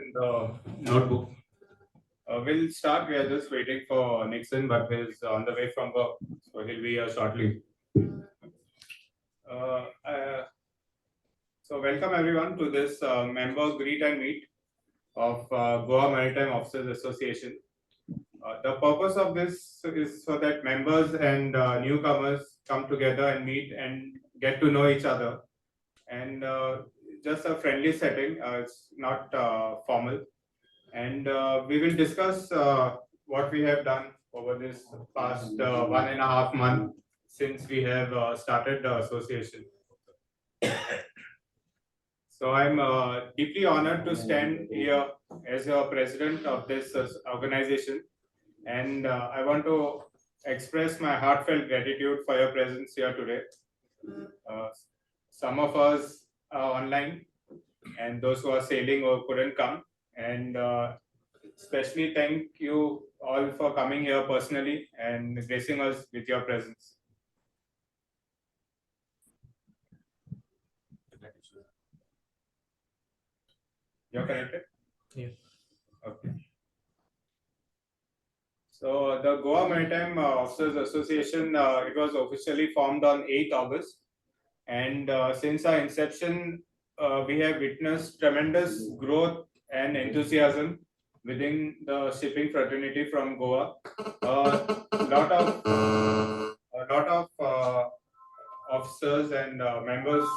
in the notebook. We'll start. We are just waiting for Nixon, but he's on the way from work, so he'll be here shortly. Uh, uh, so welcome everyone to this member greet and meet of Goa Maritime Officers Association. The purpose of this is so that members and newcomers come together and meet and get to know each other. And just a friendly setting, it's not formal. And we will discuss what we have done over this past 1.5 month since we have started the association. So I'm deeply honored to stand here as a president of this organization, and I want to express my heartfelt gratitude for your presence here today. Some of us are online, and those who are sailing or couldn't come, and especially thank you all for coming here personally and gracing us with your presence. You're connected? Yes. Okay. So the Goa Maritime Officers Association, it was officially formed on 8th August. And since our inception, we have witnessed tremendous growth and enthusiasm within the shipping fraternity from Goa. A lot of officers and members,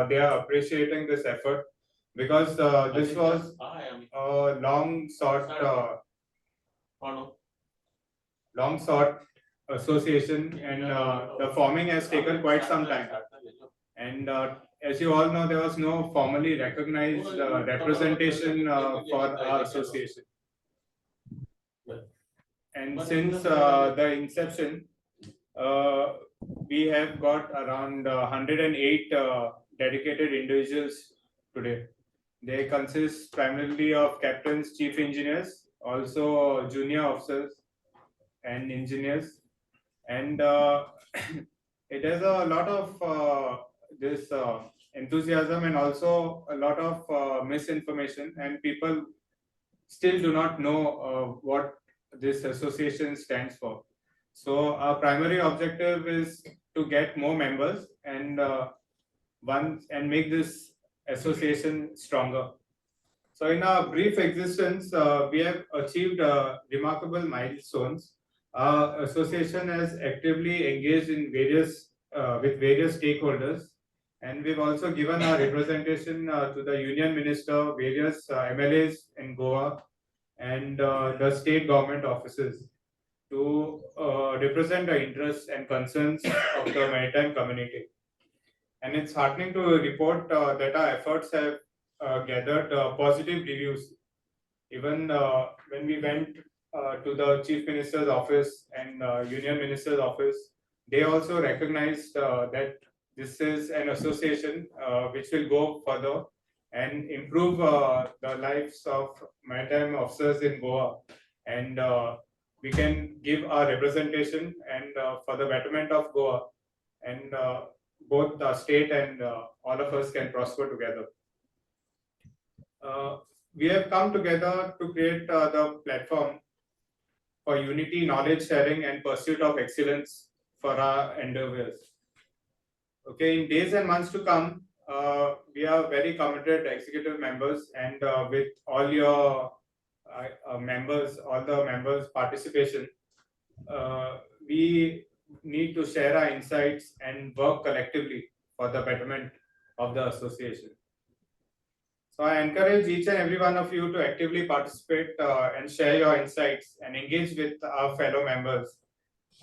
they are appreciating this effort because this was a long sought association, and the forming has taken quite some time. And as you all know, there was no formally recognized representation for our association. And since the inception, we have got around 108 dedicated individuals today. They consist primarily of captains, chief engineers, also junior officers and engineers. And it has a lot of this enthusiasm and also a lot of misinformation, and people still do not know what this association stands for. So our primary objective is to get more members and make this association stronger. So in our brief existence, we have achieved remarkable milestones. Our association has actively engaged in with various stakeholders, and we've also given our representation to the union minister, various MLAs in Goa, and the state government offices to represent the interests and concerns of the maritime community. And it's heartening to report that our efforts have gathered positive reviews. Even when we went to the chief minister's office and union minister's office, they also recognized that this is an association which will go further and improve the lives of maritime officers in Goa. And we can give our representation and for the betterment of Goa, and both the state and all of us can prosper together. We have come together to create the platform for unity, knowledge sharing, and pursuit of excellence for our endeavors. Okay, in days and months to come, we are very committed executive members, and with all your members, all the members' participation, we need to share our insights and work collectively for the betterment of the association. So I encourage each and every one of you to actively participate and share your insights and engage with our fellow members.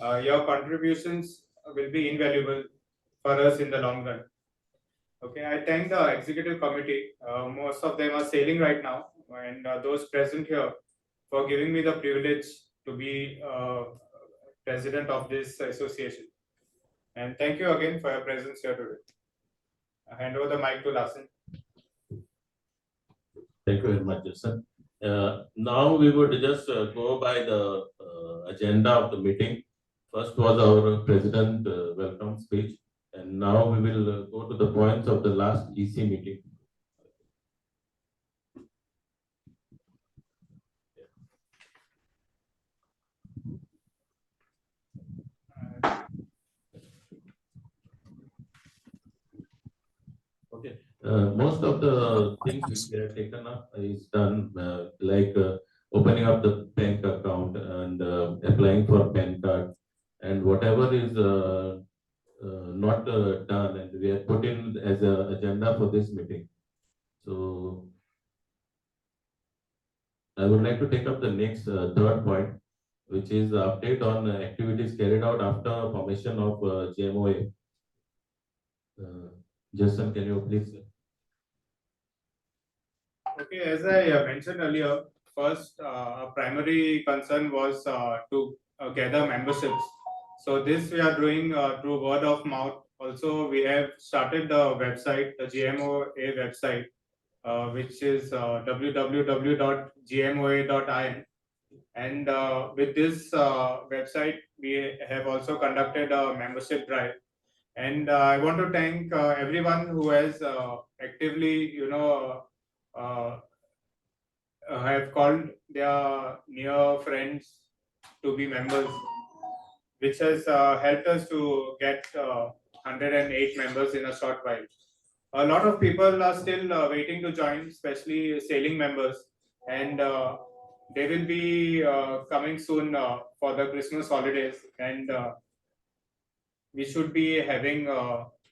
Your contributions will be invaluable for us in the long run. Okay, I thank the executive committee. Most of them are sailing right now, and those present here for giving me the privilege to be president of this association. And thank you again for your presence here today. I hand over the mic to Lassen. Thank you very much, Jason. Now we would just go by the agenda of the meeting. First was our president welcome speech, and now we will go to the points of the last EC meeting. Okay. Most of the things which we have taken up is done, like opening up the bank account and applying for PAN card, and whatever is not done, and we have put in as a agenda for this meeting. So I would like to take up the next third point, which is the update on activities carried out after formation of GMOA. Jason, can you please? Okay, as I mentioned earlier, first our primary concern was to gather memberships. So this we are doing through word of mouth. Also, we have started the website, the GMOA website, which is www.gmoa.in. And with this website, we have also conducted a membership drive. And I want to thank everyone who has actively, have called their near friends to be members, which has helped us to get 108 members in a short while. A lot of people are still waiting to join, especially sailing members, and they will be coming soon for the Christmas holidays, and we should be having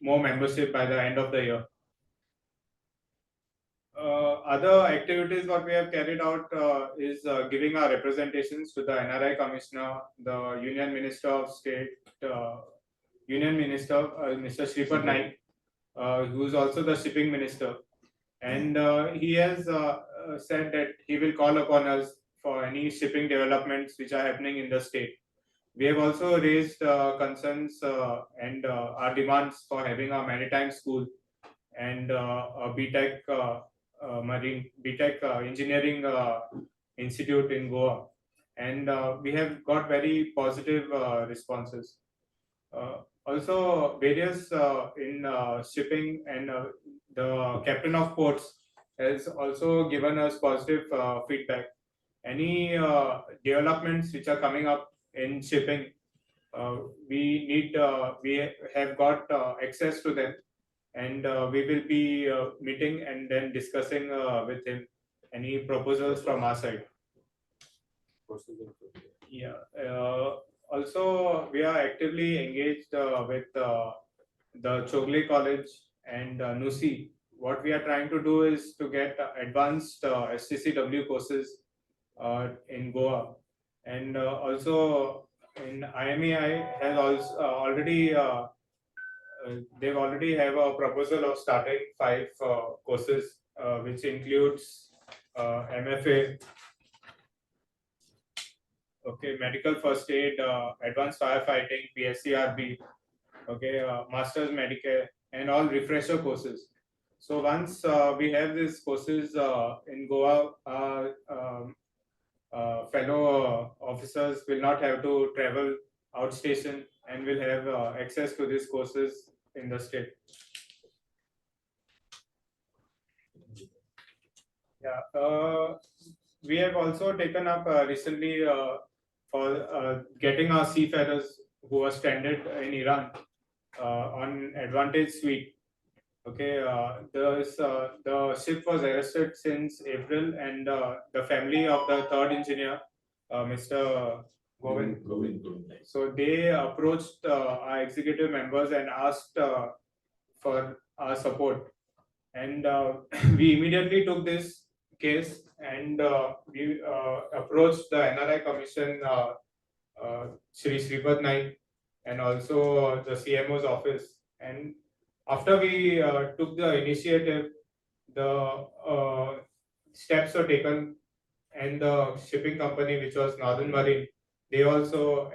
more membership by the end of the year. Other activities what we have carried out is giving our representations to the NRI Commissioner, the Union Minister of State, Union Minister, Mr. Shripad Naik, who is also the Shipping Minister. And he has said that he will call upon us for any shipping developments which are happening in the state. We have also raised concerns and our demands for having a maritime school and a BTech Marine BTech Engineering Institute in Goa, and we have got very positive responses. Also, various in shipping and the captain of ports has also given us positive feedback. Any developments which are coming up in shipping, we have got access to them, and we will be meeting and then discussing with him any proposals from our side. Yeah. Also, we are actively engaged with the Chogle College and NUSI. What we are trying to do is to get advanced SCCW courses in Goa, and also in IMEI has also already they already have a proposal of starting 5 courses, which includes MFA, okay, medical first aid, advanced firefighting, PSCRB, okay, master's medicare, and all refresher courses. So once we have these courses in Goa, fellow officers will not have to travel outstation and will have access to these courses in the state. Yeah, we have also taken up recently for getting our seafarers who are stranded in Iran on Advantage Suite. Okay, the ship was arrested since April, and the family of the third engineer, Mr. Govind. So they approached our executive members and asked for our support, and we immediately took this case and we approached the NRI Commission, Shri Shripad Naik, and also the CMO's office. And after we took the initiative, the steps were taken, and the shipping company, which was Northern Marine, they also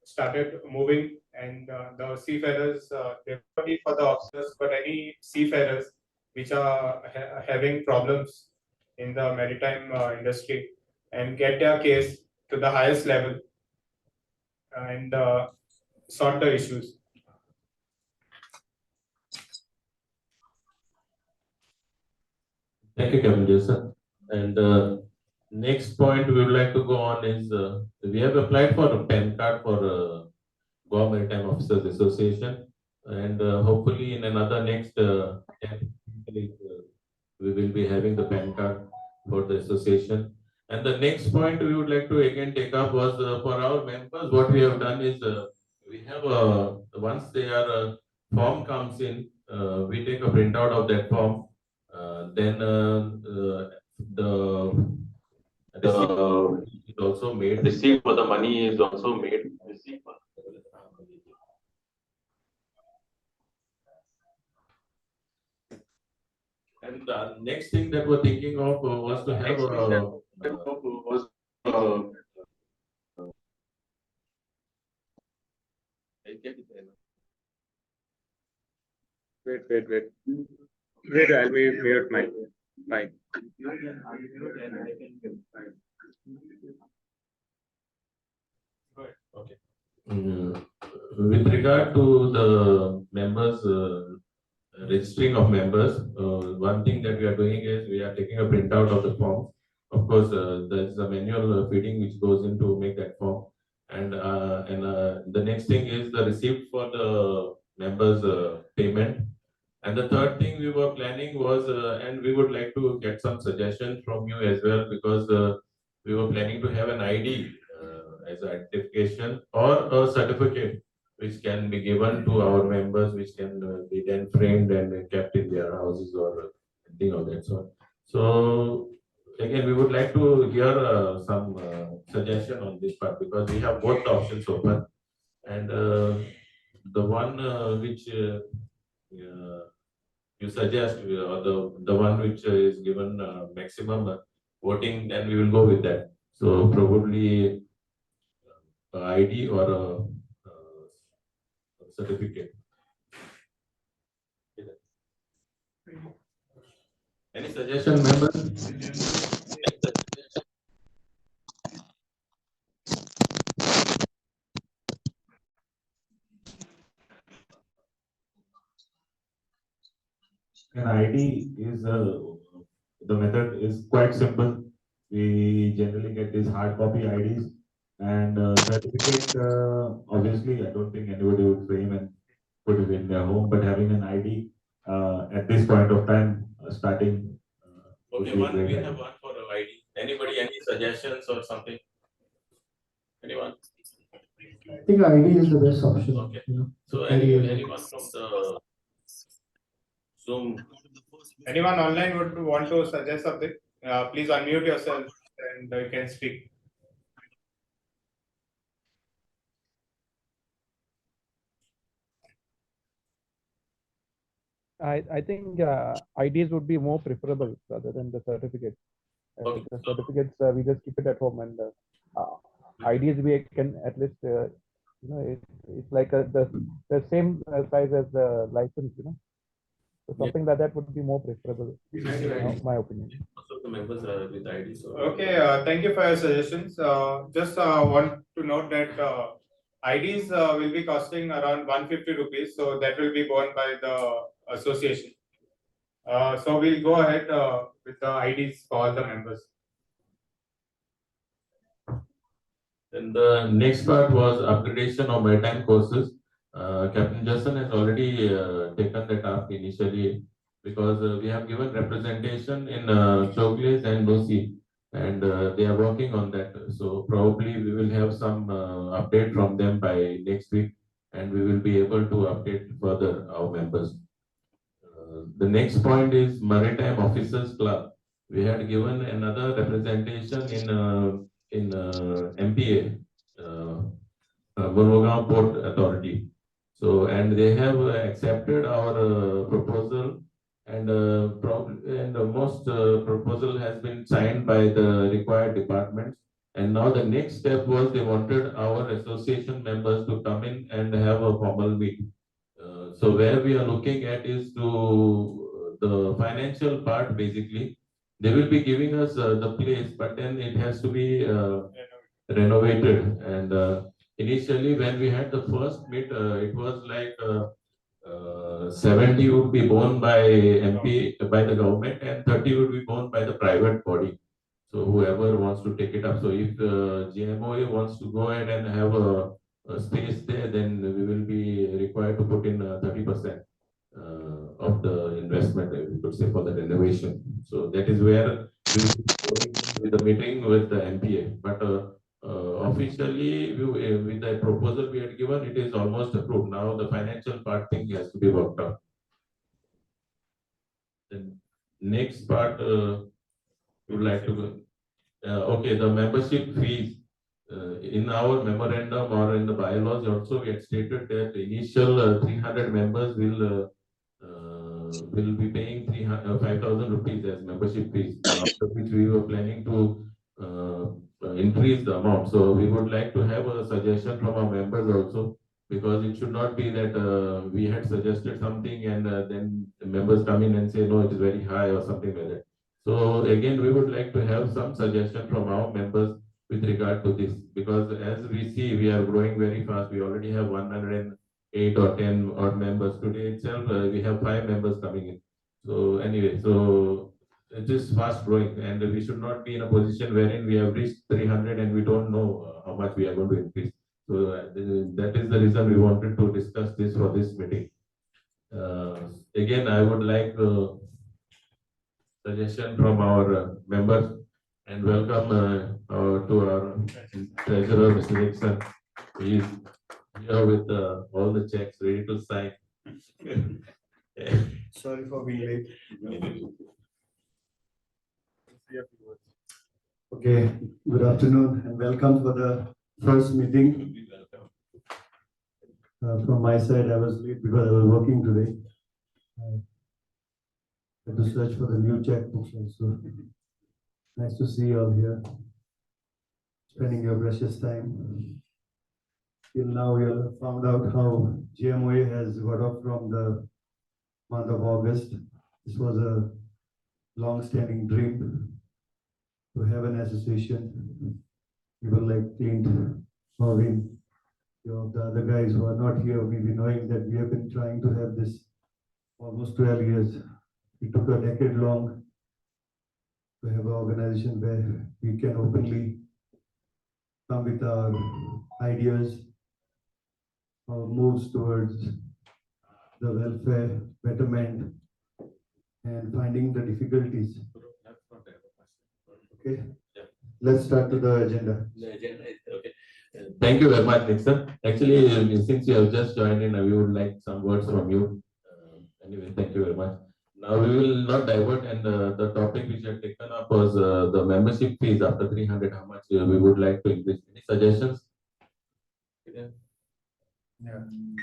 started moving, and the seafarers, they not only for the officers, but any seafarers which are having problems in the maritime industry, and get their case to the highest level and sort the issues. Thank you, Captain Jason. And next point we would like to go on is we have applied for a PAN card for Goa Maritime Officers Association, and hopefully in another next we will be having the PAN card for the association. And the next point we would like to again take up was for our members, what we have done is we have once their form comes in, we take a printout of that form. Then the receipt is also made. Receipt for the money is also made. And the next thing that we're thinking of was to have Wait, I'll be mute my mic. Okay. With regard to the members, registering of members, one thing that we are doing is we are taking a printout of the form. Of course, there's a manual feeding which goes in to make that form. And the next thing is the receipt for the members' payment. And the third thing we were planning was, and we would like to get some suggestions from you as well, because we were planning to have an ID as an identification or a certificate which can be given to our members, which can be then framed and kept in their houses or anything of that sort. So again, we would like to hear some suggestion on this part, because we have both the options open, and the one which you suggest, or the one which is given maximum voting, then we will go with that. So probably ID or a certificate. Any suggestion, members? An ID is the method is quite simple. We generally get these hard copy IDs, and certificate. Obviously, I don't think anybody would frame and put it in their home, but having an ID at this point of time, starting. Okay, we have one for ID. Anybody, any suggestions or something? Anyone? I think ID is the best option. Okay. You know. So anyone from the Zoom? Anyone online would want to suggest something? Please unmute yourself and you can speak. I think IDs would be more preferable rather than the certificates. Okay. The certificates we just keep it at home, and IDs we can at least it's like the same size as the license, So something like that would be more preferable, in my opinion. Also, the members with IDs. Okay, thank you for your suggestions. Just want to note that IDs will be costing around 150 rupees, so that will be borne by the association. So we'll go ahead with the IDs for all the members. Then the next part was upgradation of maritime courses. Captain Justin has already taken that up initially, because we have given representation in Choglis and Nosi, and they are working on that. So probably we will have some update from them by next week, and we will be able to update further our members. The next point is Maritime Officers Club. We had given another representation in MPA, Murugao Port Authority. So, and they have accepted our proposal, and most proposal has been signed by the required departments. And now the next step was they wanted our association members to come in and have a formal meeting. So where we are looking at is to the financial part. Basically, they will be giving us the place, but then it has to be renovated. And initially, when we had the first meet, it was like 70 would be borne by MP, by the government, and 30 would be borne by the private body. So whoever wants to take it up. So if GMOA wants to go ahead and have a space there, then we will be required to put in 30% of the investment. say, for the renovation. So that is where we will be going with the meeting with the MPA. But officially, with the proposal we had given, it is almost approved. Now the financial part thing has to be worked out. The next part, we would like to go. Okay, the membership fees. In our memorandum or in the bylaws also, we had stated that the initial 300 members will be paying 5,000 rupees as membership fees, after which we were planning to increase the amount. So we would like to have a suggestion from our members also, because it should not be that we had suggested something and then the members come in and say, no, it is very high or something like that. So again, we would like to have some suggestion from our members with regard to this, because as we see, we are growing very fast. We already have 108 or 10 odd members. Today itself, we have 5 members coming in. So anyway, so it is fast growing, and we should not be in a position wherein we have reached 300 and we don't know how much we are going to increase. So that is the reason we wanted to discuss this for this meeting. Again, I would like suggestion from our members, and welcome to our treasurer, Mr. Dixon. He is here with all the checks ready to sign. Sorry for being late. Okay, good afternoon and welcome for the first meeting. From my side, I was late because I was working today. I had to search for the new checkbooks also. Nice to see you all here, spending your precious time. Till now, we all have found out how GMOA has got off from the month of August. This was a long-standing dream to have an association. People like Clint, Marvin, the other guys who are not here, maybe knowing that we have been trying to have this almost 12 years. It took a decade long to have an organization where we can openly come with our ideas, our moves towards the welfare, betterment, and finding the difficulties. Okay, let's start to the agenda. The agenda is okay. Thank you very much, Nixon. Actually, since you have just joined in, we would like some words from you. Anyway, thank you very much. Now we will not divert, and the topic which I have taken up was the membership fees after 300. How much we would like to increase? Any suggestions? Yeah.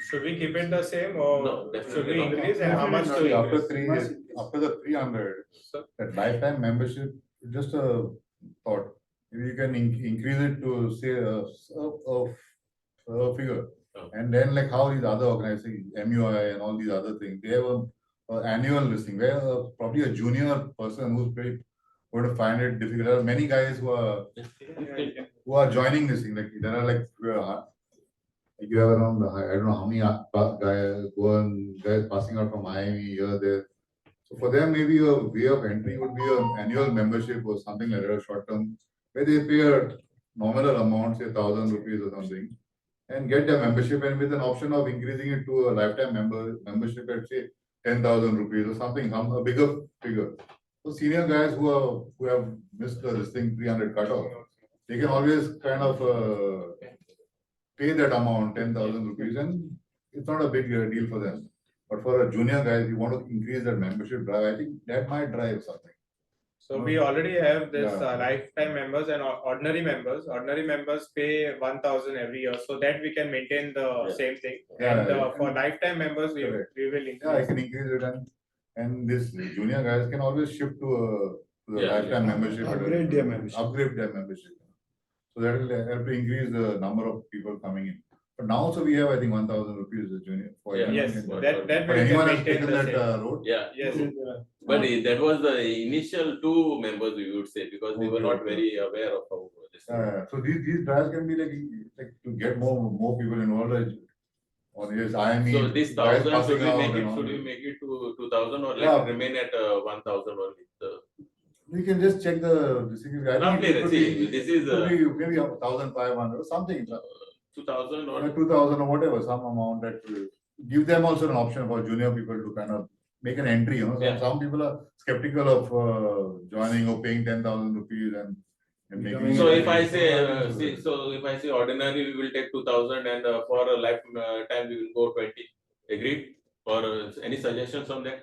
Should we keep it the same, or No, definitely should we not. increase, and how much to increase? After the 300, that lifetime membership, just a thought. Maybe you can increase it to say a figure. Okay. And then like how these other organizations, MUI and all these other things, they have a annual listing where probably a junior person who's very going to find it difficult. There are many guys who are joining this thing. Like there are like you have around I don't know how many guys passing out from IME here there. So for them, maybe a way of entry would be an annual membership or something like that, short term, where they pay a nominal amount, say 1,000 rupees or something, and get their membership, and with an option of increasing it to a lifetime membership at say 10,000 rupees or something, a bigger figure. So senior guys who have missed this thing 300 cutoff, they can always kind of pay that amount, 10,000 rupees, and it's not a big deal for them. But for a junior guy, if you want to increase that membership drive, I think that might drive something. So we already have this lifetime members and ordinary members. Ordinary members pay 1,000 every year, so that we can maintain the same thing. And for lifetime members, we will increase. Yeah, I can increase it, and this junior guys can always shift to the lifetime membership. Upgrade their membership. Upgrade their membership. So that will help to increase the number of people coming in. But now also we have, I think, 1,000 rupees a junior for Yes, that for we anyone can has maintain taken the that same. road. Yeah. Yes. But that was the initial 2 members, we would say, because we were not very aware of how this. So these drives can be like to get more people involved. Or yes, I mean, So this guys 1,000, passing out and all should we that. make it to 2,000 or Yeah. let it remain at 1,000 only? We can just check the this thing. I think it could be, This is could be maybe 1,500 or something. 2,000 or 2,000 or whatever, some amount that will give them also an option for junior people to kind of make an entry. You know, Yeah. some people are skeptical of joining or paying 10,000 rupees and making. So it if I very- say, if I say ordinary, we will take 2,000, and for a lifetime we will go 20. Agreed? Or any suggestions on that?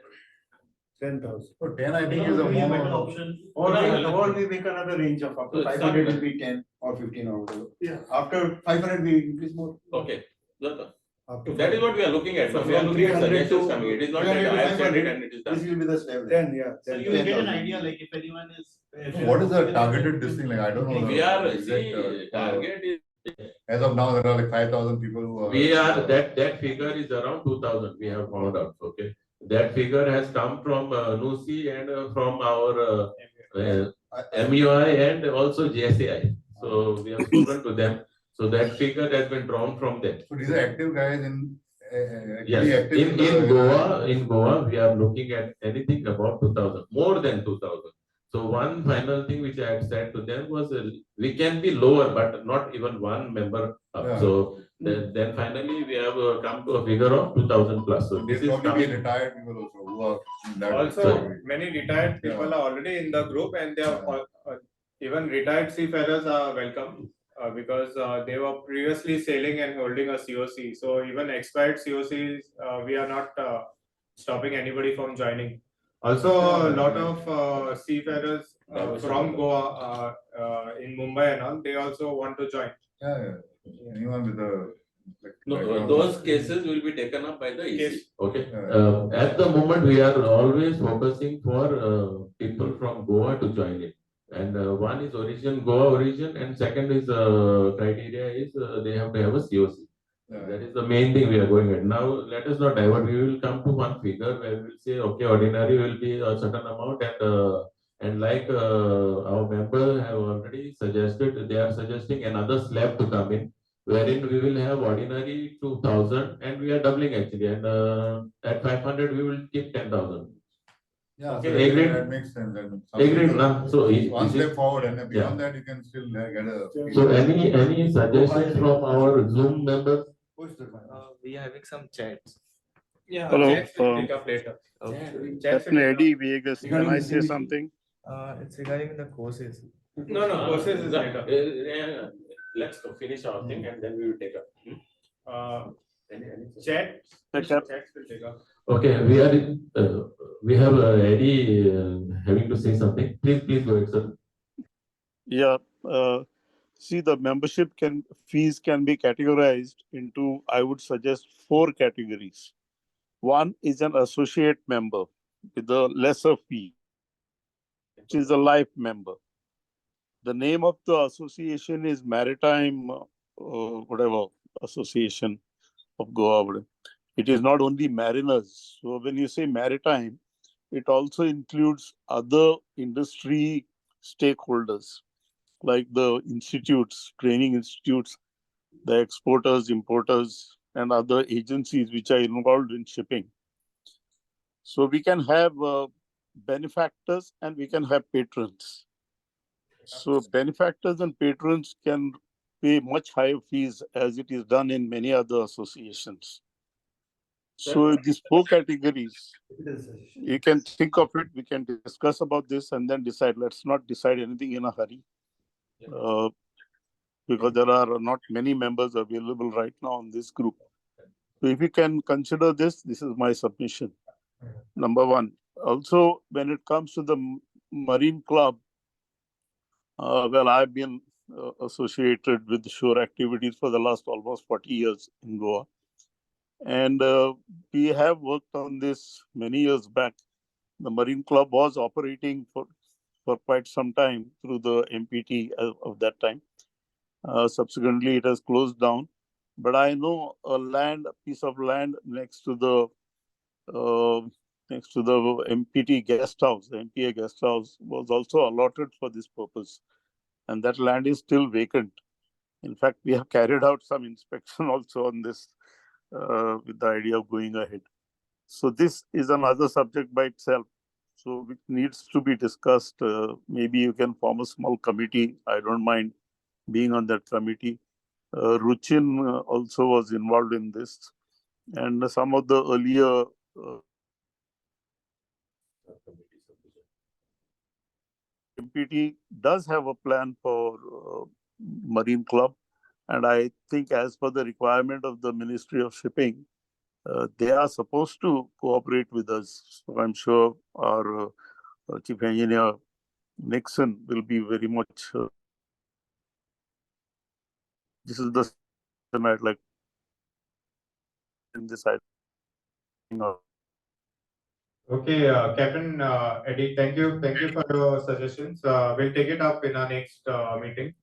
10,000. So 10, I think, is a Maybe a better more. option. Or No, we make another range of up to So 500 some- will be 10 or 15 or whatever. Yeah. After 500 we increase more. Okay. Up to That is what we are looking at. So No, we are from looking at 300 suggestions to coming. It is not 300 that to I have said it 500. and it is This done. will be the step. 10, yeah. So 10, you will get an 10,000. idea, like if anyone is. So what is the targeted this thing? Like, I don't know. We the are, exact, target is, as of now, there are like 5,000 people who are. we are, that figure is around 2,000, we have found out, okay? That figure has come from NUSI and from our MUI and also JSAI. So we have spoken to them. So that figure has been drawn from them. So these are active guys in. Yes, Active in Goa, we are looking at anything about 2,000, more than 2,000. So one final thing which I had said to them was we can be lower, but not even one member up. Yeah. So then finally we have come to a figure of 2,000 plus. So this This is probably be coming. retired people also who are in that. Also, category. many retired people are already in the group, and they are even retired seafarers are welcome because they were previously sailing and holding a COC. So even expired COCs, we are not stopping anybody from joining. Also, a lot of seafarers from Goa in Mumbai and all, they also want to join. Yeah. Anyone with a. No, background. those cases will be taken up by the EC. Yes. Okay. Yeah. At the moment, we are always focusing for people from Goa to join it. And one is Goa origin, and second is criteria is they have to have a COC. Yeah. That is the main thing we are going at. Now, let us not divert. We will come to one figure where we will say, okay, ordinary will be a certain amount, and like our member have already suggested, they are suggesting another slab to come in, wherein we will have ordinary 2,000, and we are doubling actually. And at 500, we will keep 10,000. Yeah, Okay, so agreed. that makes sense. And Agreed, now. So one this is- step forward, and then beyond that, you can still get a. So any suggestions from our Zoom members? We are having some chats. Yeah, Hello, chats will pick up later. Okay. Chats will Captain pick up. Eddie Vegas, can I say something? It's regarding the courses. No, courses is later. Let's finish our thing and then we will take up. Chats will take up. Okay, we have Eddie having to say something. Please go ahead, sir. Yeah, see, the membership fees can be categorized into, I would suggest, 4 categories. One is an associate member with a lesser fee, which is a life member. The name of the association is Maritime, whatever, Association of Goa. It is not only mariners. So when you say maritime, it also includes other industry stakeholders, like the institutes, training institutes, the exporters, importers, and other agencies which are involved in shipping. So we can have benefactors and we can have patrons. So benefactors and patrons can pay much higher fees as it is done in many other associations. So these 4 categories, you can think of it, we can discuss about this and then decide. Let's not decide anything in a hurry. Because there are not many members available right now in this group. So if you can consider this is my submission. Number 1. Also, when it comes to the Marine Club, well, I've been associated with the shore activities for the last almost 40 years in Goa. And we have worked on this many years back. The Marine Club was operating for quite some time through the MPT of that time. Subsequently, it has closed down. But I know a piece of land next to the MPT guest house, the MPA guest house, was also allotted for this purpose. And that land is still vacant. In fact, we have carried out some inspection also on this with the idea of going ahead. So this is another subject by itself. So which needs to be discussed. Maybe you can form a small committee. I don't mind being on that committee. Ruchin also was involved in this. And some of the earlier committee submission. MPT does have a plan for Marine Club, and I think as per the requirement of the Ministry of Shipping, they are supposed to cooperate with us. So I'm sure our Chief Engineer Nixon will be very much. This is the I'd like in this item. Okay, Captain Eddie, thank you for your suggestions. We'll take it up in our next meeting.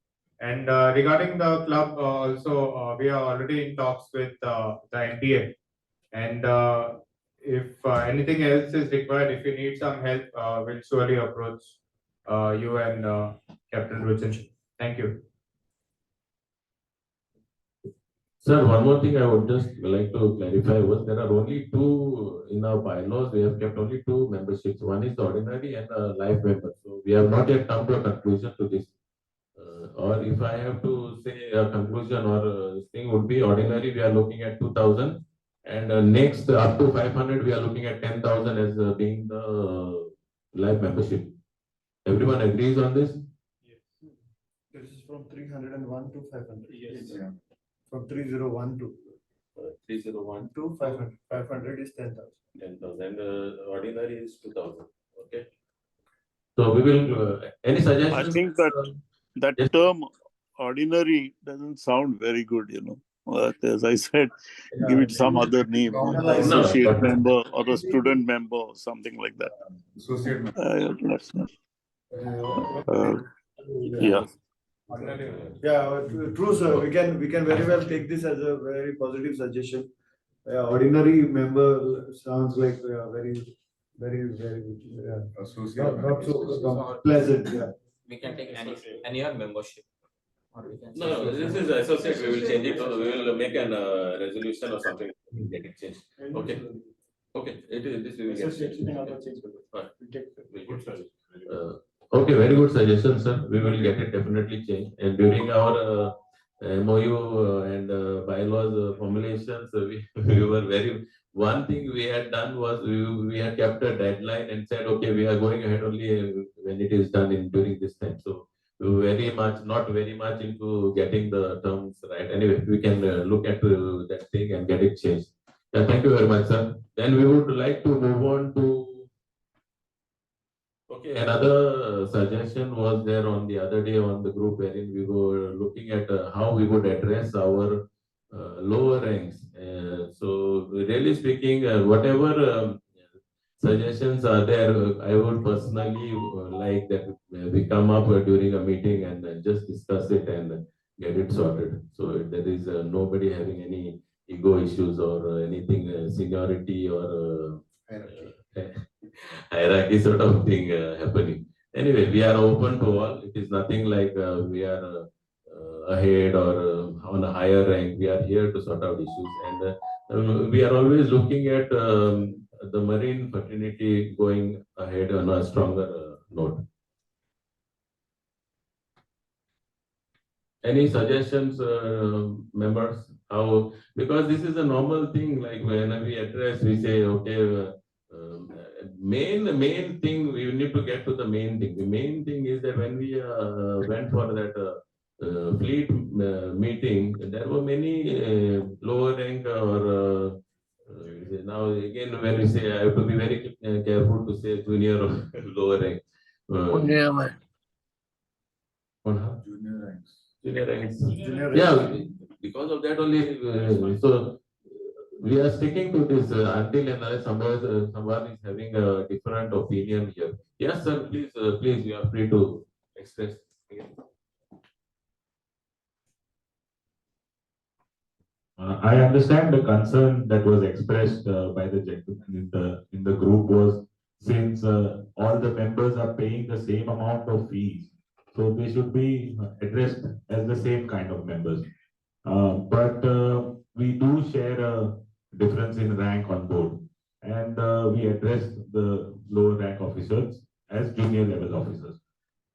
And regarding the club, also we are already in talks with the NPA. And if anything else is required, if you need some help, we'll surely approach you and Captain Ruchin. Thank you. Sir, one more thing I would just like to clarify was there are only two in our bylaws. We have kept only two memberships. One is the ordinary and a life member. So we have not yet come to a conclusion to this. Or if I have to say a conclusion or this thing would be ordinary, we are looking at 2,000, and next up to 500, we are looking at 10,000 as being the life membership. Everyone agrees on this? Yes. This is from 301 to 500. Yes. Yeah. From 301 to 301 to 500. 500 is 10,000. 10,000, and ordinary is 2,000. Okay. So we will. Any suggestions? I think that Yes. term ordinary doesn't sound very good, you know. As I said, give it some other name, associate member or a student member or something like that. Associate member. Yeah. Yeah, true, sir. We can very well take this as a very positive suggestion. Ordinary member sounds like very, Associate not so pleasant. Yeah. We can take any membership. Or we can No, this is associate. We will change it. We will make an resolution or something. Get it changed. Okay. Okay. It is this we will get changed. Okay, very good suggestion, sir. We will get it definitely changed. And during our MOU and bylaws formulations, we were very. One thing we had done was we had kept a deadline and said, okay, we are going ahead only when it is done in during this time. So we were very much not very much into getting the terms right. Anyway, we can look at that thing and get it changed. Thank you very much, sir. Then we would like to move on to. Okay, another suggestion was there on the other day on the group wherein we were looking at how we would address our lower ranks. So really speaking, whatever suggestions are there, I would personally like that we come up during a meeting and just discuss it and get it sorted. So there is nobody having any ego issues or anything seniority or hierarchy sort of thing happening. Anyway, we are open to all. It is nothing like we are ahead or on a higher rank. We are here to sort out issues, and we are always looking at the marine fraternity going ahead on a stronger note. Any suggestions, members? How, because this is a normal thing, like when we address, we say, okay, main thing, we need to get to the main thing. The main thing is that when we went for that fleet meeting, there were many lower rank or now again, when we say, I have to be very careful to say junior or lower rank. Junior ranks. Junior ranks. Yeah, because of that only. So we are sticking to this until and unless someone is having a different opinion here. Yes, sir. Please, you are free to express. I understand the concern that was expressed by the gentleman in the group was since all the members are paying the same amount of fees, so they should be addressed as the same kind of members. But we do share a difference in rank on board, and we address the lower rank officers as junior level officers.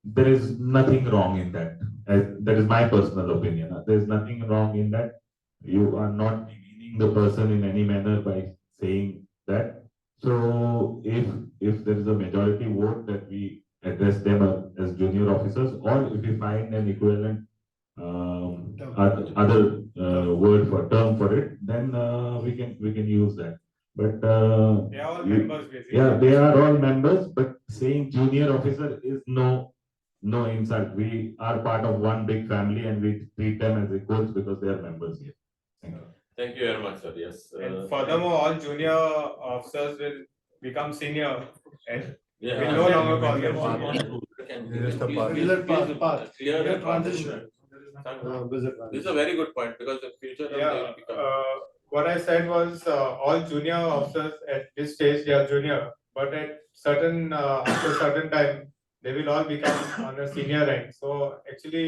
There is nothing wrong in that. That is my personal opinion. There is nothing wrong in that. You are not demeaning the person in any manner by saying that. So if there is a majority vote that we address them as junior officers, or if we find an equivalent other word for term for it, then we can use that. But They are all members basically. yeah, they are all members, but saying junior officer is no insult. We are part of one big family and we treat them as equals because they are members here. Thank you. Thank you very much, sir. Yes. And furthermore, all junior officers will become senior and Yeah. will no longer call them junior. Just a part. Clear the transition. This is a very good point because the future they Yeah, will become. what I said was all junior officers at this stage they are junior, but at certain after certain time they will all become on a senior rank. So actually,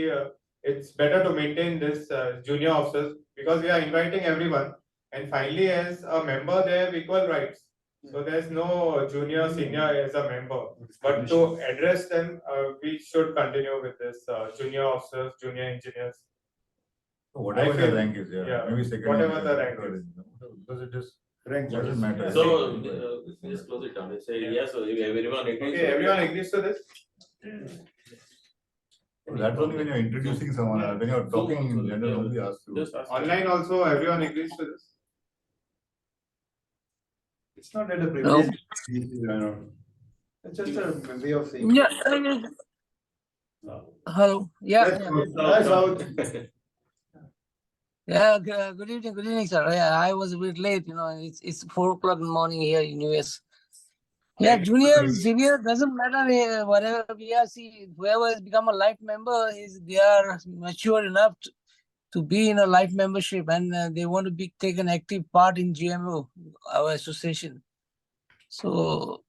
it's better to maintain this junior officers because we are inviting everyone, and finally, as a member, they have equal rights. So there's no junior senior as a member, but to address them, we should continue with this junior officers, junior engineers. Whatever I the feel- rank is, yeah, yeah, maybe second. whatever and the third rank is. Because it is rank doesn't matter. So just close it down and say yes. So if everyone agrees. Okay, everyone agrees to this? That's only when you're introducing someone, when you're talking in general, nobody asks you. Just ask. Online also, everyone agrees to this? It's not that a privilege. It's just a way of saying. Yeah. Hello. Yeah. Let's Yeah. go. That's how. Yeah. Good evening. Good evening, sir. Yeah, I was a bit late. It's 4 o'clock in the morning here in US. Yeah, junior, senior doesn't matter. Whatever we are, see, whoever has become a life member they are mature enough to be in a life membership, and they want to take an active part in GMO, our association. So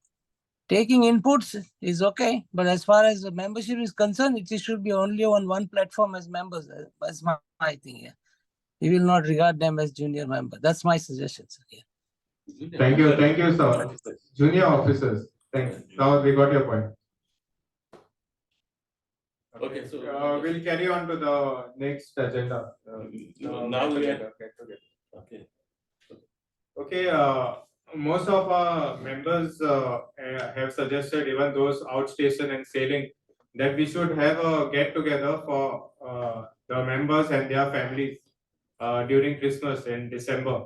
taking inputs is okay, but as far as the membership is concerned, it should be only on one platform as members. That's my thing. Yeah, we will not regard them as junior member. That's my suggestion, sir. Yeah. Thank you, sir. Junior officers, thanks. Now we got your point. Okay, so We'll carry on to the next agenda. now we get are together. okay. Okay, most of our members have suggested, even those outstation and sailing, that we should have a get together for the members and their families during Christmas in December.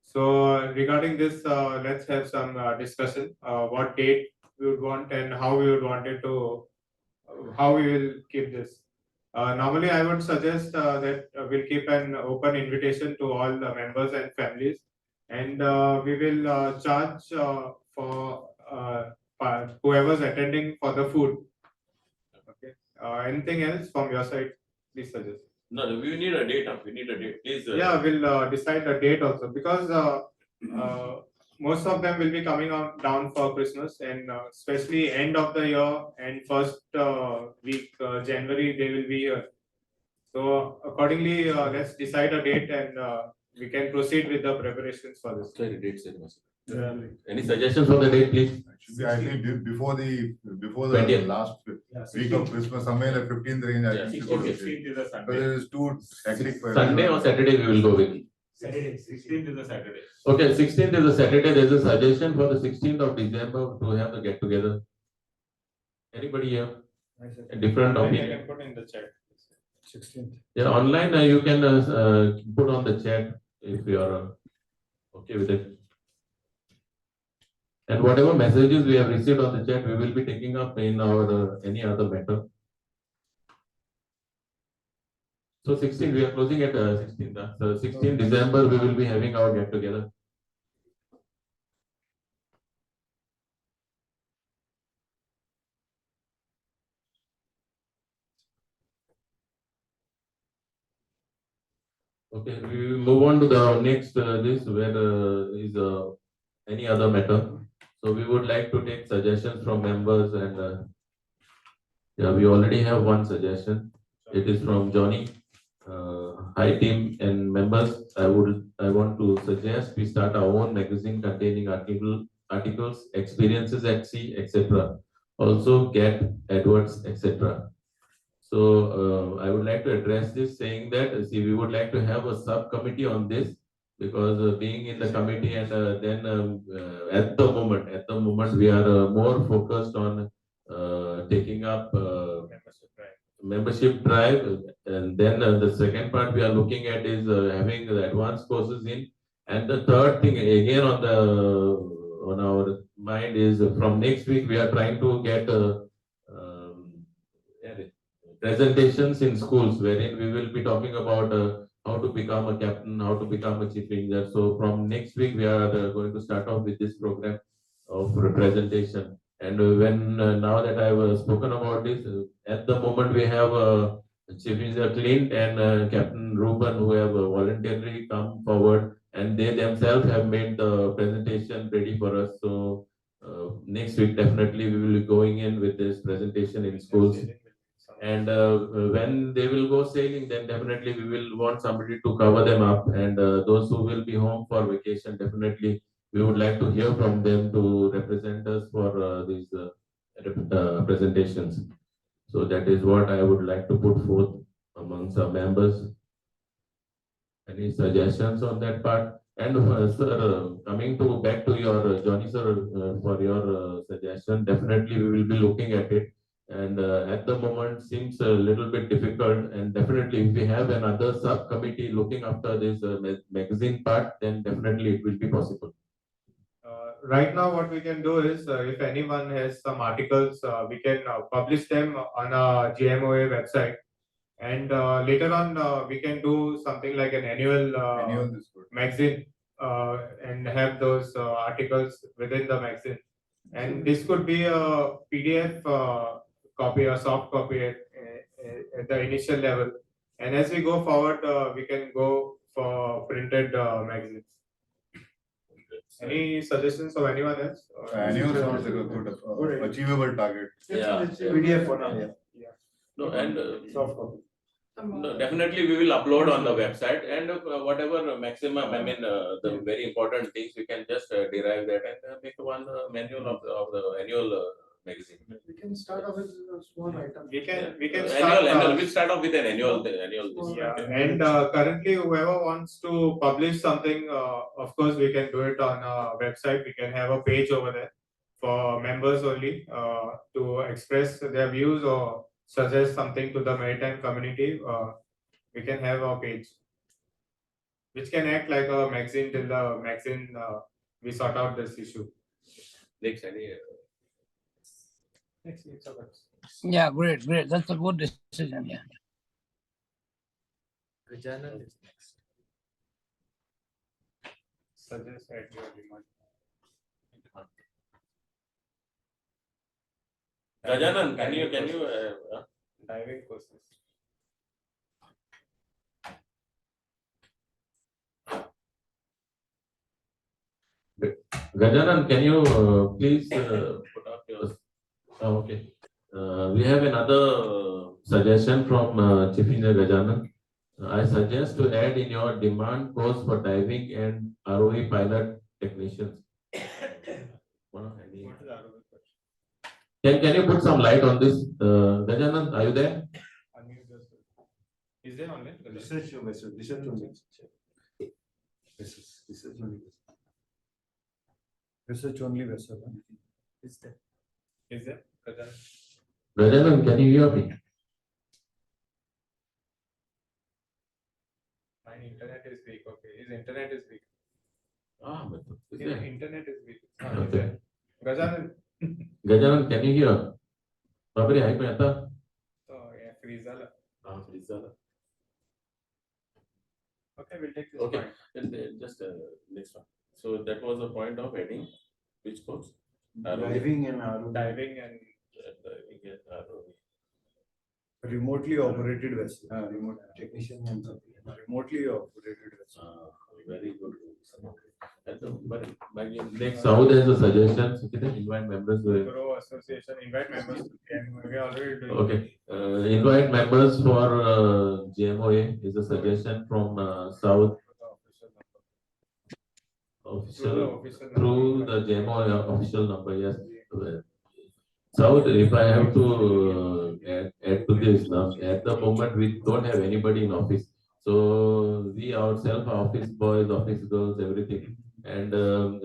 So regarding this, let's have some discussion. What date we would want and how we would want it to, how we will keep this. Normally, I would suggest that we'll keep an open invitation to all the members and families, and we will charge for whoever's attending for the food. Okay. Anything else from your side? Please suggest. No, we need a date. We need a date. Please. Yeah, we'll decide the date also because most of them will be coming down for Christmas, and especially end of the year and first week January they will be here. So accordingly, let's decide a date and we can proceed with the preparations for this. Sorry, date sir. Any suggestions for the date, please? Should be, I think, before the 20th. last week of Christmas, somewhere like 15th range, I Yeah, think. 16th. Because 16th is a Sunday. it is too hectic for Sunday or everyone. Saturday we will go with. Saturday. 16th is a Saturday. Okay, 16th is a Saturday. There is a suggestion for the 16th of December to have the get together. Anybody have a different I opinion? can put in the chat. 16th. Yeah, online you can put on the chat if you are okay with it. And whatever messages we have received on the chat, we will be taking up in our any other matter. So 16, we are closing at 16th. So 16 December, we will be having our get together. Okay, we will move on to the next this where is any other matter. So we would like to take suggestions from members and yeah, we already have one suggestion. It is from Johnny. Hi team and members. I want to suggest we start our own magazine containing articles, experiences at sea, etc. Also get adverts, etc. So I would like to address this saying that see we would like to have a subcommittee on this because being in the committee and then at the moment we are more focused on taking up membership drive, and then the second part we are looking at is having the advanced courses in, and the third thing again on our mind is from next week we are trying to get um, presentations in schools wherein we will be talking about how to become a captain, how to become a chief engineer. So from next week we are going to start off with this program of presentation. And when now that I've spoken about this, at the moment we have Chief Engineer Clint and Captain Ruben who have voluntarily come forward, and they themselves have made the presentation ready for us. So next week definitely we will be going in with this presentation in schools. And when they will go sailing, then definitely we will want somebody to cover them up. And those who will be home for vacation, definitely we would like to hear from them to represent us for these presentations. So that is what I would like to put forth amongst our members. Any suggestions on that part? And sir, coming to back to your Johnny sir, for your suggestion, definitely we will be looking at it. And at the moment seems a little bit difficult. And definitely, if we have another subcommittee looking after this magazine part, then definitely it will be possible. Right now, what we can do is, if anyone has some articles, we can publish them on our GMOA website. And later on, we can do something like an annual magazine and have those articles within the magazine. And this could be a PDF copy or soft copy at the initial level. And as we go forward, we can go for printed magazines. Any suggestions of anyone else? Annual sounds like a good achievable target. Yeah. PDF for now, yeah. No, and Soft copy. no, definitely we will upload on the website, and whatever maximum, I mean, the very important things we can just derive that and make one manual of the annual magazine. We can start off with a small item. We can Annual. We'll start off with an annual. This. Yeah, and currently, whoever wants to publish something, of course, we can do it on our website. We can have a page over there for members only to express their views or suggest something to the maritime community. We can have a page, which can act like a magazine till the magazine we sort out this issue. Next, any. Next, it's about. Yeah, great. That's a good decision. Yeah. Gajanan is next. Suggest at your demand. Gajanan, can you diving courses? Gajanan, can you please put up yours? Oh, okay. We have another suggestion from Chief Engineer Gajanan. I suggest to add in your demand course for diving and ROV pilot technicians. Can you put some light on this? Gajanan, are you there? Is there online? Research only. Research only. Research only vessel. Is there? Is there? Gajanan, can you hear me? My internet is weak. Okay, his internet is weak. But is His there? internet is weak. Okay. Gajanan. Gajanan, can you hear? Babri, hai mein aata? Oh, yeah, Frizala. Frizala. Okay, we'll take this Okay, point. and just next one. So that was the point of adding which course? Diving and ROV. Diving and Remotely operated vessel. Remote technician and remotely operated vessel. Very good. But next, how there's a suggestion, so can invite members. Pro Association, invite members. We are already doing. Okay, invite members for GMOA is a suggestion from South official through the GMOA official number. Yes. South, if I have to add to this now, at the moment we don't have anybody in office. So we ourselves, office boys, office girls, everything. And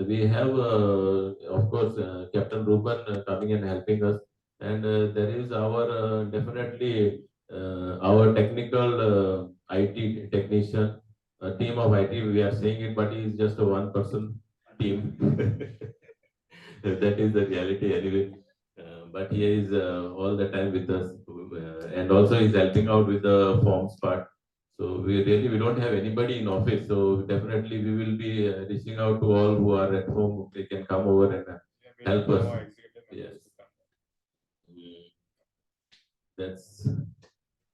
we have, of course, Captain Ruben coming and helping us. And there is our definitely our technical IT technician, a team of IT. We are saying it, but he is just a one-person team. That is the reality anyway. But he is all the time with us, and also he's helping out with the forms part. So we don't have anybody in office. So definitely we will be reaching out to all who are at home. They can come over and help us. Yes. That's,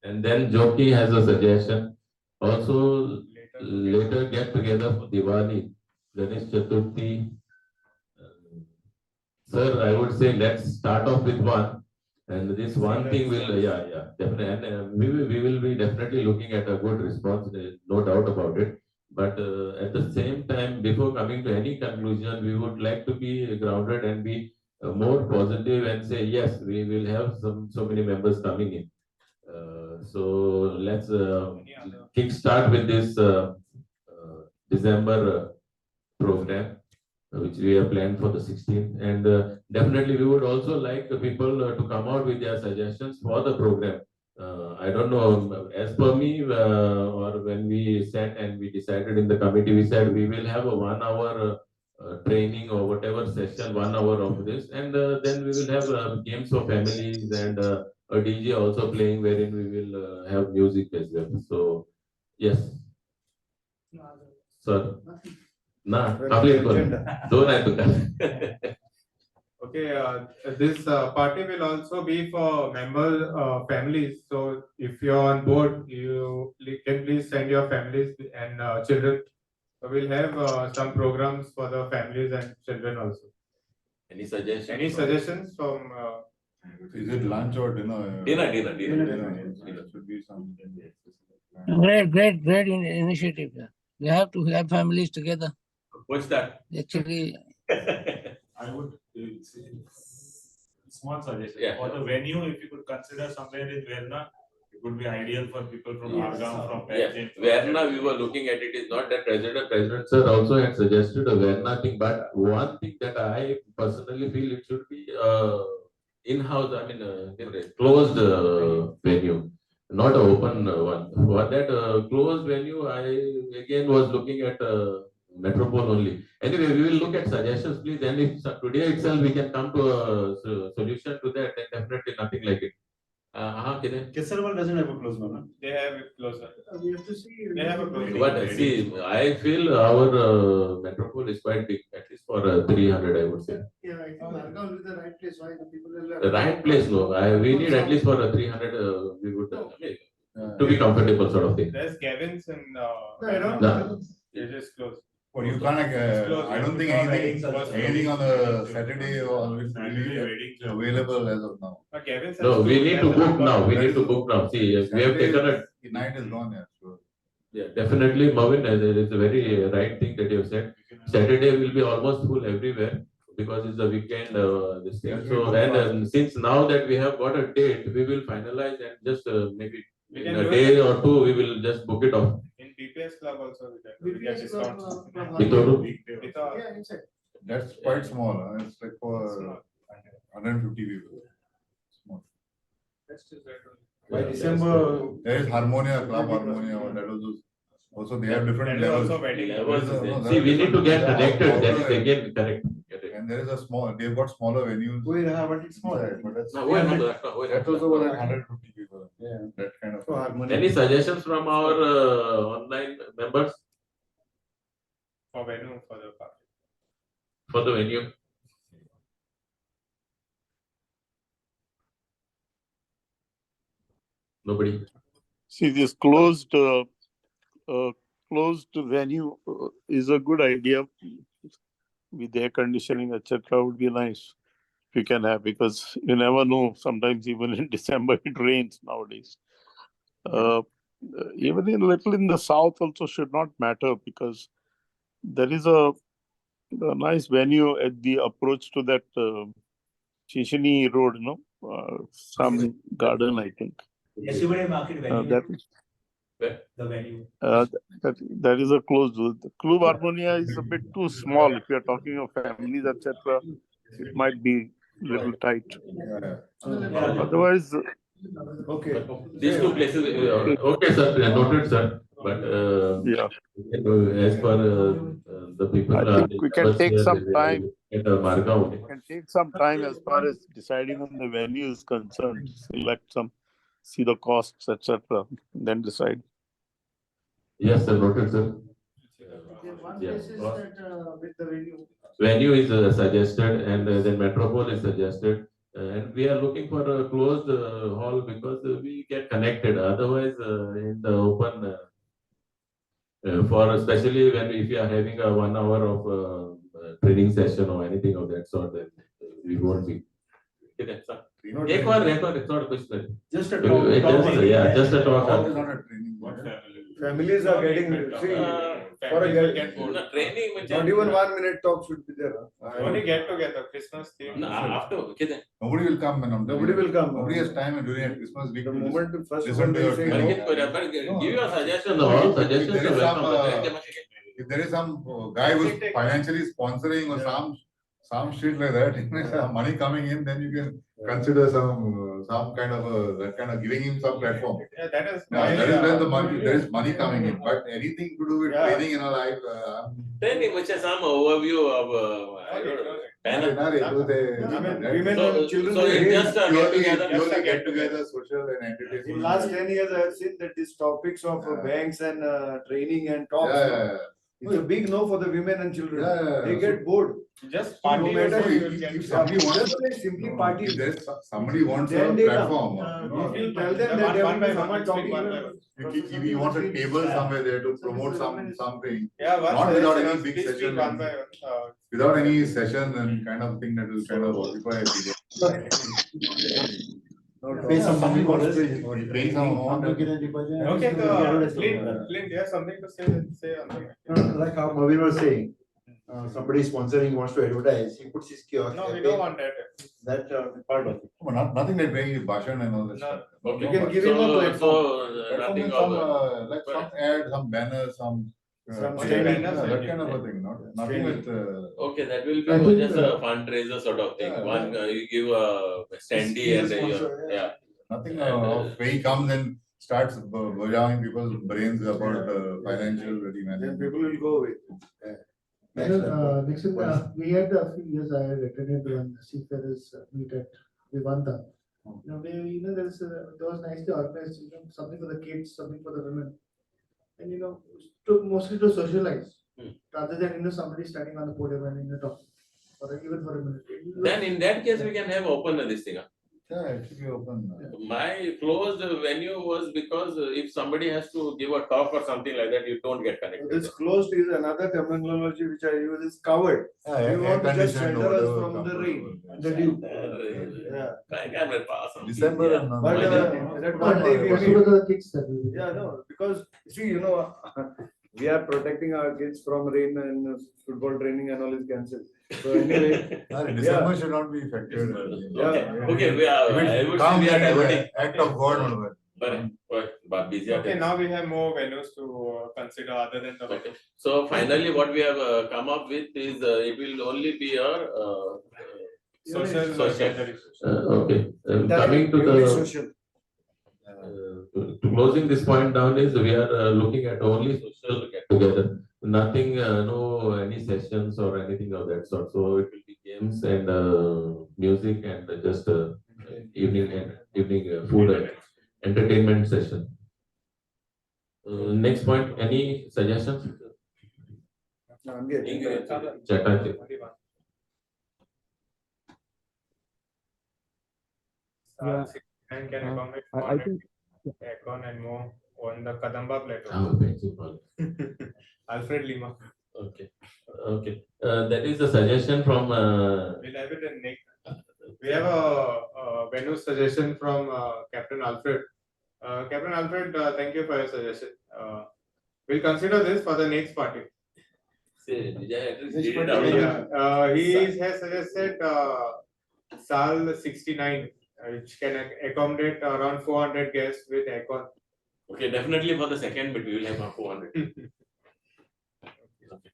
and then Joki has a suggestion. Also, later get together for Diwali, Ganesh Chaturthi. Sir, I would say let's start off with one, and this one thing will, yeah, definitely, and we will be definitely looking at a good response, no doubt about it. But at the same time, before coming to any conclusion, we would like to be grounded and be more positive and say yes, we will have so many members coming in. So let's kick start with this December program, which we have planned for the 16th. And definitely we would also like the people to come out with their suggestions for the program. I don't know, as per me, or when we sat and we decided in the committee, we said we will have a 1 hour training or whatever session, 1 hour of this, and then we will have games for families and a DJ also playing, wherein we will have music as well. So, yes. Sir. Nah, complete. Don't have to. Okay, this party will also be for member families. So if you're on board, you can please send your families and children. So we'll have some programs for the families and children also. Any suggestions? Any suggestions from? Is it lunch or dinner? Dinner. There should be some. Great initiative. Yeah. We have to have families together. What's that? Actually, I would small suggestion. Yeah. For the venue, if you could consider somewhere in Verna, it would be ideal for people from Argam, from Yes, Pechin. Verna, we were looking at it. Is not that President sir also had suggested a Verna thing, but one thing that I personally feel it should be in-house. I mean, closed venue, not an open one. For that closed venue, I again was looking at Metropole only. Anyway, we will look at suggestions, please. And if today itself we can come to a solution to that, then definitely nothing like it. Kesarwal doesn't have a close one. They have it closer. We have to see. They have a close. But see, I feel our Metropole is quite big, at least for 300, I would say. Yeah, I think Margao will be the right place. Why the people will. The right place, no. We need at least for a 300. We would to be comfortable, sort of thing. There's Kevin's and No. it is close. Well, you can't, I don't think anything on the Saturday or will be available as of now. Kevin's No, has we two- need to book now. We need to book now. See, we have taken a. The night is gone, yeah, sure. Yeah, definitely, Marvin. It's a very right thing that you have said. Saturday will be almost full everywhere because it's a weekend. This thing. Yes, So, we and book since now that we have got a date, we will finalize and just maybe We in can a do day it. or two, we will just book it off. In PPS club also we get BPS club, discounts. Vitoru? Yeah, inside. That's quite small, huh? It's like for 150 people. Small. By December. There is Harmonia, Club Harmonia, that also they have different That is levels. also wedding. Levels, No, no, see, we need to get Yeah, connected. That is also- again correct. Correct. And there is a small, they've got smaller venues. But it's small. Inside, but that's- No, wait, no, no, That was over 150 people. Yeah. That kind of. So Harmonia. Any suggestions from our online members For venue for the party. for the venue? Nobody. See, this closed venue is a good idea with air conditioning, etc. Would be nice if you can have, because you never know. Sometimes even in December it rains nowadays. Even in little in the south also should not matter, because there is a nice venue at the approach to that Shishini Road, some garden, I think. Yesterday market venue. That is, The venue. That is a closed. The Club Harmonia is a bit too small. If you are talking of families, etc., it might be little tight. Otherwise, Okay. These two places, okay, sir, noted, sir. But yeah, as per the people, I think we can take some time. at Margao. We can take some time as far as deciding on the venue is concerned. Select some, see the costs, etc., then decide. Yes, sir, noted, sir. One Yeah. basis that with the venue. Venue is suggested, and then Metropole is suggested. And we are looking for a closed hall because we get connected. Otherwise, in the open, for especially when if you are having a 1 hour of training session or anything of that sort, then we won't be. एक और it's not a question. Just a Yeah, just a talk. All is not a training. Families are getting, see, for a get, No, training. not even 1 minute talk should be there. Only get together, Christmas theme. No, after, Nobody will come, man. Nobody will come. Nobody has time during a Christmas week. The to moment the first listen one to they your say training. no. give your suggestion. No, All if suggestions there are is some, welcome. if there is some guy who's financially sponsoring or some shit like that, money coming in, then you can consider some kind of that kind of giving him some platform. Yeah, that is. That is when the money, there is money coming in. But anything to do with training in our life, Training, which is some overview of. Women and children. So it's just a purely get together, social and entertainment. In last 10 years, I have seen that these topics of banks and training and talks. Yeah. It's a big no for the women and children. Yeah. They get bored. Just No party. matter if somebody wants just like simply party. If there's somebody wants a Then they platform, If you tell them that there will be someone talking. if he wants a table somewhere there to promote something, Yeah, not without any big please speak session, one by one. without any session and kind of thing that will kind of occupy people. Pay some money for this. Paying some amount. Okay, Clint, you have something to say on that? Like how Marvin was saying, somebody sponsoring wants to advertise, he puts his kiosk. No, we don't want that. That part of it. Nothing like paying bhashan and all that No. stuff. Okay. You can give him a platform. So Platform nothing means some, of. like some ad, some banner, some. Some standing- that kind of a thing, nothing with. Okay, that will I be think, just a fundraiser sort of thing. Yeah, One, you give a standee He's a and sponsor, yeah. Nothing where he comes and starts bojanging people's brains about financial ready Then management. people will go away. Nixon, we had a few years I had attended one seafarers meet at Vivanta. There was nicely organized, something for the kids, something for the women. And mostly to socialize, rather than somebody standing on the podium and talking, or even for a minute. Then in that case, we can have open this thing. Yeah, it should be open. My closed venue was because if somebody has to give a talk or something like that, you don't get connected. This closed is another terminology which I use is covered. Yeah, We want to just air-conditioned shelter us whatever from the comes rain, over. the dew. Yeah. Yeah. I can pass on. December Yeah. and But that one day we Most meet. of the kids that we Yeah, no, because see, we are protecting our kids from rain and football training and all is cancelled. So anyway, December should not be affected. Okay, okay, we are. I would say we are diverting. Act of God. But busy. Okay, now we have more venues to consider other than the. Okay. So finally, what we have come up with is it will only be our Social. social. Okay. Coming to purely the social. to closing this point down is we are looking at only social get together. Nothing, no any sessions or anything of that sort. So it will be games and music and just evening food entertainment session. Next point, any suggestions? No, I'm getting. Chatterjee. Yeah. And can accommodate I think aircon and more on the Kadamba plateau. Oh, principal. Alfred Lima. Okay. Okay. That is a suggestion from. We'll have it in next. We have a venue suggestion from Captain Alfred. Captain Alfred, thank you for your suggestion. We'll consider this for the next party. Say, Vijay, at least Next read it party, out. He has suggested Sal 69, which can accommodate around 400 guests with aircon. Okay, definitely for the second bit, we will have 400. Okay.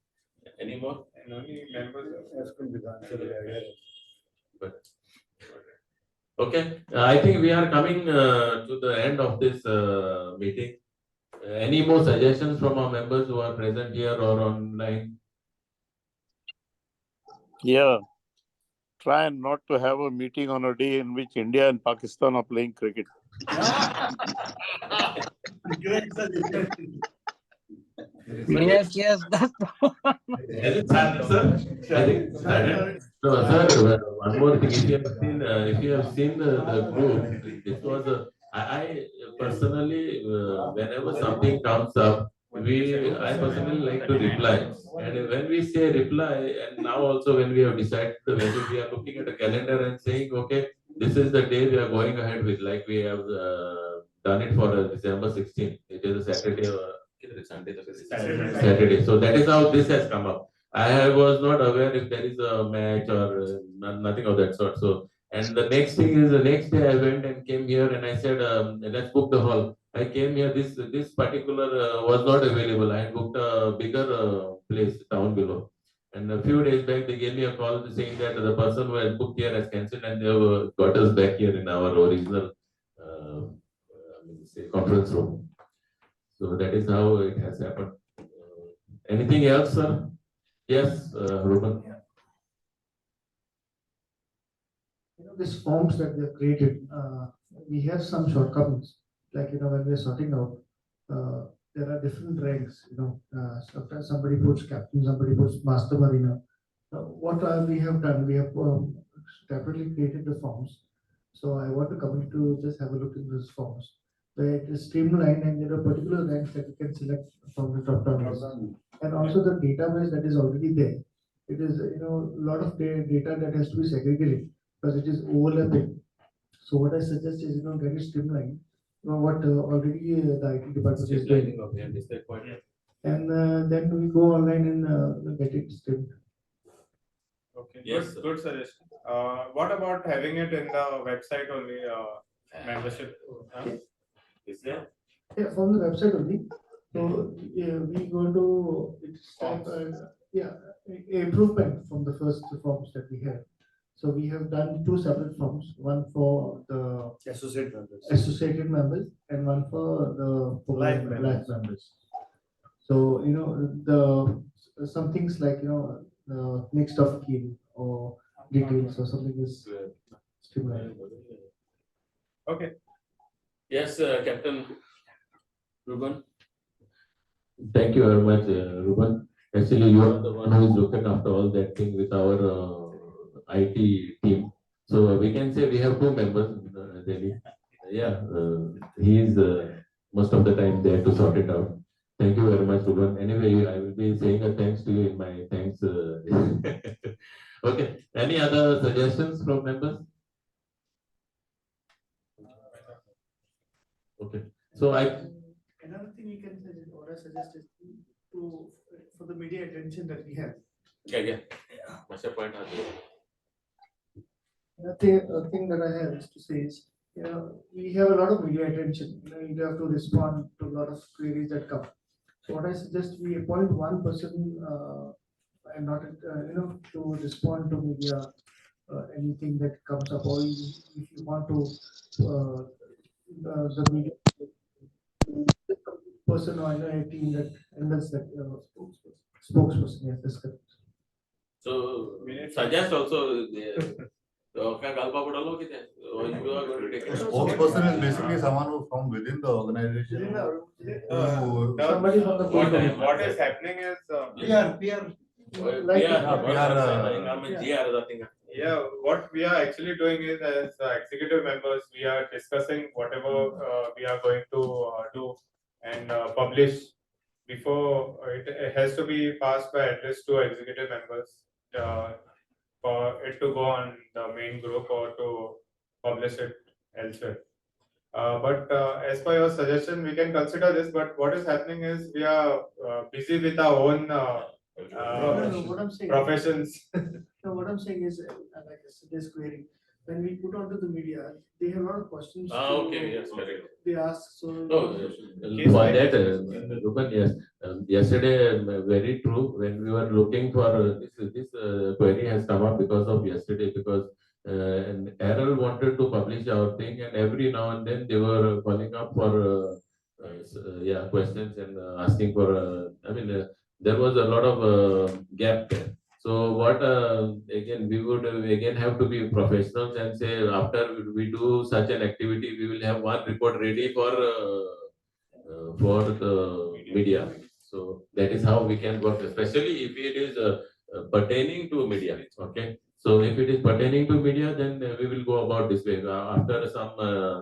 Any more? And only members Okay, I think we are coming to the end of this meeting. Any more suggestions from our members who are present here or online? Yeah. Try and not to have a meeting on a day in which India and Pakistan are playing cricket. Great suggestion. Yes, that's the one. Has it started, sir? I think it started. No, sir, one more thing. If you have seen the group, this was I personally, whenever something comes up, I personally like to reply. And when we say reply, and now also when we have decided whether we are looking at a calendar and saying, okay, this is the day we are going ahead with, like we have done it for December 16th. It is a Saturday or Saturday. So that is how this has come up. I was not aware if there is a match or nothing of that sort. So, and the next thing is the next day I went and came here and I said, let's book the hall. I came here. This particular was not available. I had booked a bigger place down below. And a few days back, they gave me a call saying that the person who had booked here has cancelled and they have got us back here in our original conference room. So that is how it has happened. Anything else, sir? Yes, Ruben. These forms that we have created, we have some shortcomings. Like, when we are sorting out, there are different ranks, sometimes somebody puts captain, somebody puts master mariner. What we have done, we have separately created the forms. So I want the community to just have a look in those forms. Where it is streamlined and there are particular ranks that you can select from the drop down list. And also the database that is already there. It is, a lot of data that has to be segregated because it is overlapping. So what I suggest is, get it streamlined. What already the IT department is doing. And then we go online and get it streamed. Okay, Yes, good suggestion. What about having it in the website only, membership? Is there? Yeah, from the website only. So we go to it's type, improvement from the first forms that we have. So we have done two separate forms, one for the associated members and one for the life members. So some things like the next of kin or details or something is streamlined. Okay. Yes, Captain Ruben. Thank you very much, Ruben. Actually, you are the one who is looking after all that thing with our IT team. So we can say we have two members, Delhi. Yeah, he is most of the time there to sort it out. Thank you very much, Ruben. Anyway, I will be saying a thanks to you in my thanks. Okay. Any other suggestions from members? Okay. So Another thing you can suggest, or I suggest is for the media attention that we have. yeah. What's your point? Another thing that I have is to say is, we have a lot of media attention. You have to respond to a lot of queries that come. So what I suggest, we appoint one person, and not to respond to media, anything that comes up, or if you want to, the media person or a team that handles that spokesperson. Yes, that's correct. So suggest also क्या गल्पा पढ़लो कि you are going to take it. Spokesperson is basically someone who from within the organization. Somebody from the What is happening is yeah, what we are actually doing is, as executive members, we are discussing whatever we are going to do and publish before it has to be passed by at least two executive members for it to go on the main group or to publish it elsewhere. But as per your suggestion, we can consider this. But what is happening is we are busy with our own what I'm saying, professions. No, what I'm saying is, like this query, when we put onto the media, they have a lot of questions. Okay, yes, correct. They ask, so. No, for that, Rupan, yes. Yesterday, very true. When we were looking for this query has come up because of yesterday, because and Errol wanted to publish our thing, and every now and then they were calling up for yeah, questions and asking for. I mean, there was a lot of gap there. So what again we would again have to be professionals and say after we do such an activity we will have one report ready for the media. So that is how we can work, especially if it is pertaining to media. Okay. So if it is pertaining to media, then we will go about this way. After some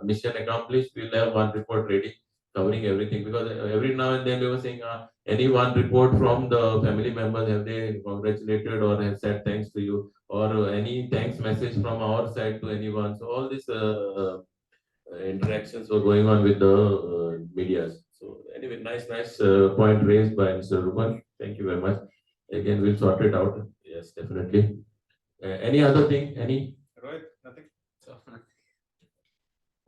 mission accomplished, we'll have one report ready covering everything, because every now and then we were saying any one report from the family members, have they congratulated or have said thanks to you, or any thanks message from our side to anyone. So all these interactions were going on with the medias. So anyway, nice point raised by Mr. Rupan. Thank you very much. Again, we'll sort it out. Yes, definitely. Any other thing? Any? Rohit, nothing.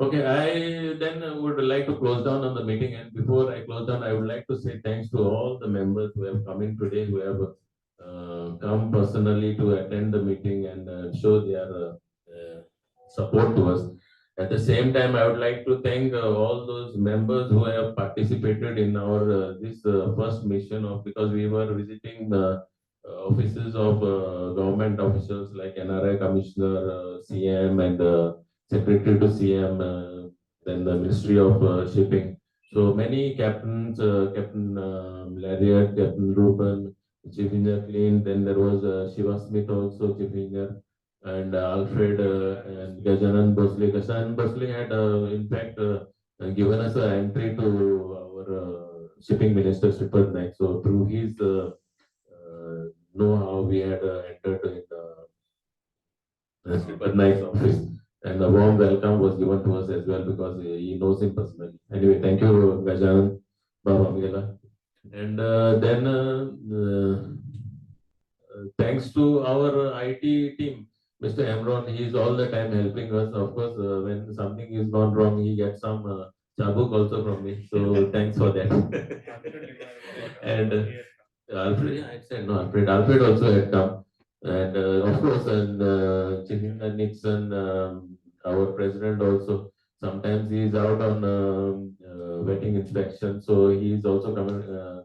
Okay, I then would like to close down on the meeting, and before I close down, I would like to say thanks to all the members who have come in today, who have come personally to attend the meeting and show their support to us. At the same time, I would like to thank all those members who have participated in our this first mission of, because we were visiting the offices of government officials like NRI Commissioner, CM, and Secretary to CM, then the Ministry of Shipping. So many captains, Captain Lariat, Captain Ruben, Chief Engineer Clean, then there was Shiva Smith also, Chief Engineer, and Alfred and Gajanan Bosle. Gajanan Bosle had, in fact, given us an entry to our shipping minister, Sripad Naik. So through his know-how, we had entered in Sripad Naik's office. And a warm welcome was given to us as well, because he knows him personally. Anyway, thank you, Gajanan, Baba Mela. And then thanks to our IT team, Mr. Emron, he is all the time helping us. Of course, when something is gone wrong, he gets some chabuk also from me. So thanks for that. And Alfred, yeah, I said no, Alfred also had come. And of course, and Chihinda Nixon, our president also, sometimes he is out on vetting inspection. So he is also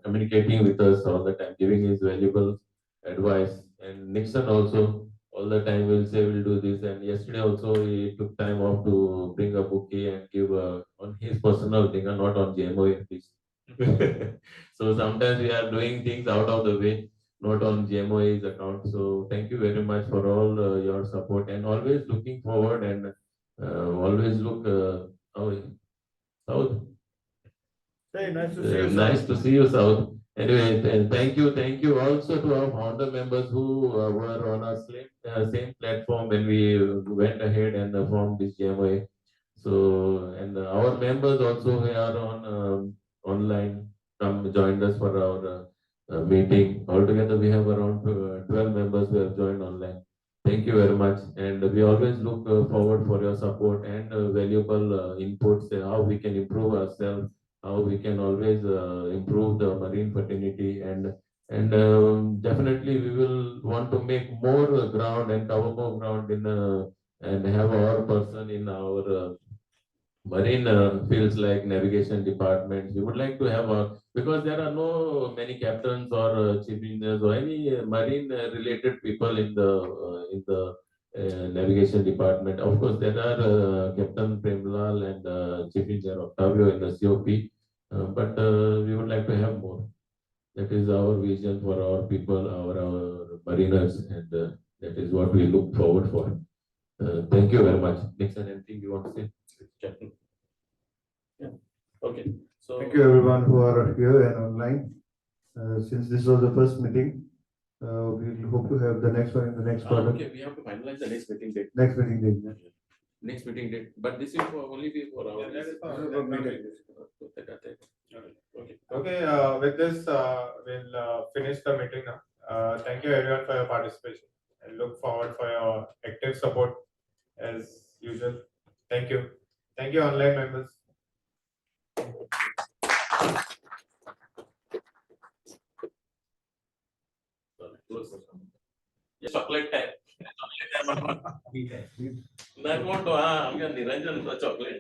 communicating with us all the time, giving his valuable advice. And Nixon also all the time will say we'll do this. And yesterday also he took time off to bring a bouquet and give on his personal thing and not on GMOA please. So sometimes we are doing things out of the way, not on GMOA's account. So thank you very much for all your support, and always looking forward, and always look South. Hey, nice to see you. Nice to see you, South. Anyway, and thank you also to our founder members who were on our same platform when we went ahead and formed this GMOA. So, and our members also who are on online joined us for our meeting. Altogether, we have around 12 members who have joined online. Thank you very much, and we always look forward for your support and valuable inputs, how we can improve ourselves, how we can always improve the marine fraternity, and definitely we will want to make more ground and cover more ground in and have our person in our marine fields like navigation departments. We would like to have because there are no many captains or chief engineers or any marine related people in the navigation department. Of course, there are Captain Premlal and Chief Engineer Octavio in the COP, but we would like to have more. That is our vision for our people, our mariners, and that is what we look forward for. Thank you very much. Nixon, anything you want to say? Captain? Yeah. Okay. So thank you everyone who are here and online. Since this was the first meeting, we hope to have the next one in the next quarter. okay, we have to finalize the next meeting date. Next meeting date. Next meeting date, but this is for only for our meeting. Okay. Okay, with this, we'll finish the meeting now. Thank you everyone for your participation, and look forward for your active support as usual. Thank you. Thank you, online members. Chocolate time. Chocolate time. Chocolate time. Niranjan chocolate.